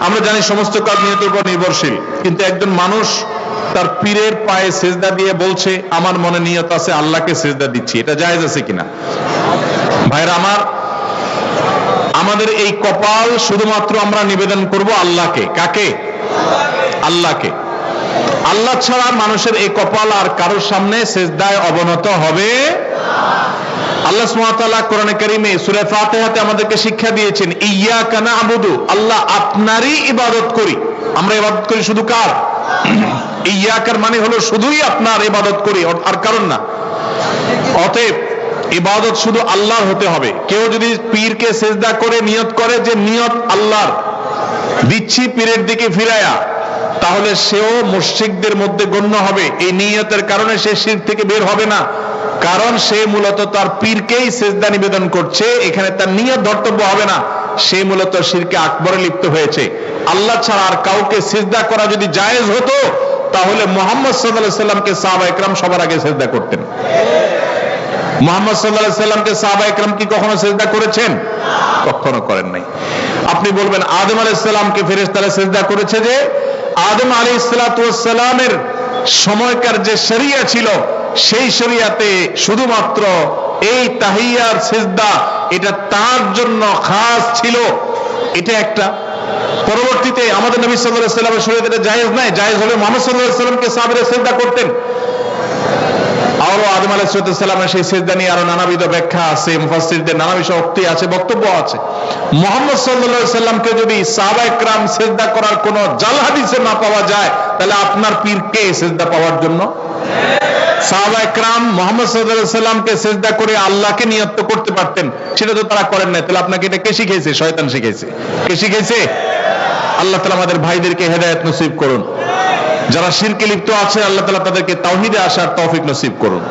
আমরা জানি সমস্ত কাজ নিয়তের উপর নির্ভরশীল, কিন্তু একজন মানুষ তার পীরের পায়ে সেজদা দিয়ে বলছে আমার মনে নিয়ত আছে আল্লাহকে সেজদা দিচ্ছি, এটা জায়েজ আছে কিনা? ভাইরা আমার, আমাদের এই কপাল শুধুমাত্র আমরা নিবেদন করব আল্লাহকে। কাকে? আল্লাহকে। আল্লাহ ছাড়া মানুষের এই কপাল আর কারোর সামনে সেজদায় অবনত হবে। আল্লাহ সুবহানাহু ওয়া তাআলা কোরআনে কারীমে সূরা ফাতিহাতে আমাদেরকে শিক্ষা দিয়েছেন, ইয়্যাকা না'বুদু, আল্লাহ আপনারই ইবাদত করি। আমরা ইবাদত করি শুধু কার? ইয়্যাকার মানে হলো শুধুই আপনার ইবাদত করি, আর কারণ না। অতএব ইবাদত শুধু আল্লাহর হতে হবে। কেউ যদি পীরকে সেজদা করে নিয়ত করে যে নিয়ত আল্লাহর, দিচ্ছি পীরের দিকে ফিরায়া, তাহলে সেও মুশরিকদের মধ্যে গণ্য হবে। এই নিয়তের কারণে সে শিরক থেকে বের হবে না, কারণ সে মূলত তার পীরকেই সেজদা নিবেদন করছে, এখানে তার নিয়ত ধর্তব্য হবে না, সে মূলত শিরকে আকবরে লিপ্ত হয়েছে। আল্লাহ ছাড়া আর কাউকে সেজদা করা যদি জায়েজ হতো, তাহলে মুহাম্মদ সাল্লাল্লাহু আলাইহি সাল্লামকে সাহাবায়ে কেরাম সবার আগে সেজদা করতেন। মুহাম্মদ সাল্লাল্লাহু আলাইহি সাল্লামকে সাহাবায়ে কেরাম কি কখনো সেজদা করেছেন? কখনো করেন নাই। আপনি বলবেন আদম আলাইহিস সালামকে ফেরেশতারা সেজদা করেছে, যে আদম আলাইহিস সালাতু ওয়াস সালামের সময়কার যে শরিয়া ছিল, সেই শরিয়াতে শুধুমাত্র এই তাহিয়ার সেজদা এটা তার জন্য খাস ছিল, এটা একটা। পরবর্তীতে আমাদের নবী সাল্লাল্লাহু আলাইহি সাল্লামের শরিয়াতে এটা জায়েজ নাই, জায়েজ হলে মুহাম্মদ সাল্লাল্লাহু আলাইহি সাল্লামকে সাহাবারা সেজদা করতেন। আরো আদম আলাইহিস সালামের সেই সেজদা নিয়ে আরো নানাবিধ ব্যাখ্যা আছে, মুফাসসিরদের নানা বিষয় আছে, বক্তব্য আছে। মুহাম্মদ সাল্লাল্লাহু আলাইহি সাল্লামকে যদি সাহাবায়ে কেরাম সেজদা করার কোন জাল হাদিসে না পাওয়া যায়, তাহলে আপনার পীরকে সেজদা পাওয়ার জন্য সাহাবায়ে কেরাম মুহাম্মদ সাল্লাল্লাহু আলাইহি সাল্লামকে সেজদা করে আল্লাহকে নিয়ত করতে পারতেন, সেটা তো তারা করেন না। তাহলে আপনাকে এটা কে শিখিয়েছে? শয়তান শিখিয়েছে। কে শিখিয়েছে? আল্লাহ তাআলা আমাদের ভাইদেরকে হেদায়েত নসিব করুন। যারা শিরকে লিপ্ত আছে, আল্লাহ তাআলা তাদেরকে তাওহীদে আসার তৌফিক নসিব করুন।